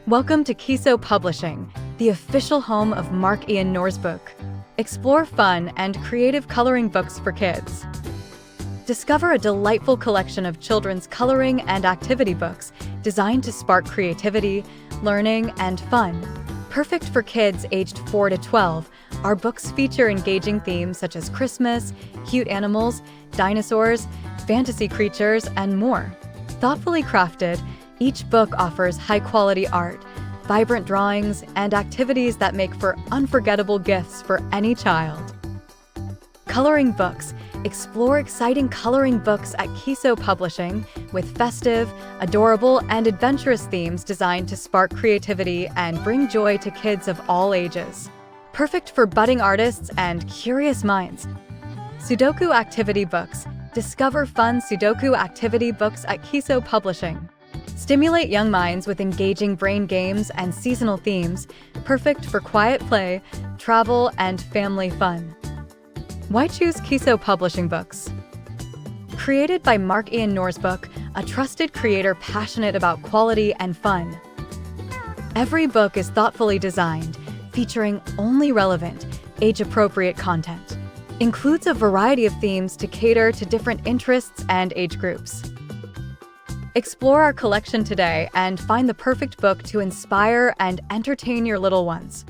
Welcome to Keso Publishing, the official home of Mark Ian Norsbook. Explore fun and creative coloring books for kids. Discover a delightful collection of children's coloring and activity books designed to spark creativity, learning, and fun. Perfect for kids aged 4 to 12, our books feature engaging themes such as Christmas, cute animals, dinosaurs, fantasy creatures, and more. Thoughtfully crafted, each book offers high-quality art, vibrant drawings, and activities that make for unforgettable gifts for any child. Coloring books. Explore exciting coloring books at Keso Publishing with festive, adorable, and adventurous themes designed to spark creativity and bring joy to kids of all ages. Perfect for budding artists and curious minds. Sudoku activity books. Discover fun Sudoku activity books at Keso Publishing. Stimulate young minds with engaging brain games and seasonal themes, perfect for quiet play, travel, and family fun. Why choose Keso Publishing books? Created by Mark Ian Norsbook, a trusted creator passionate about quality and fun. Every book is thoughtfully designed, featuring only relevant, age-appropriate content. Includes a variety of themes to cater to different interests and age groups. Explore our collection today and find the perfect book to inspire and entertain your little ones.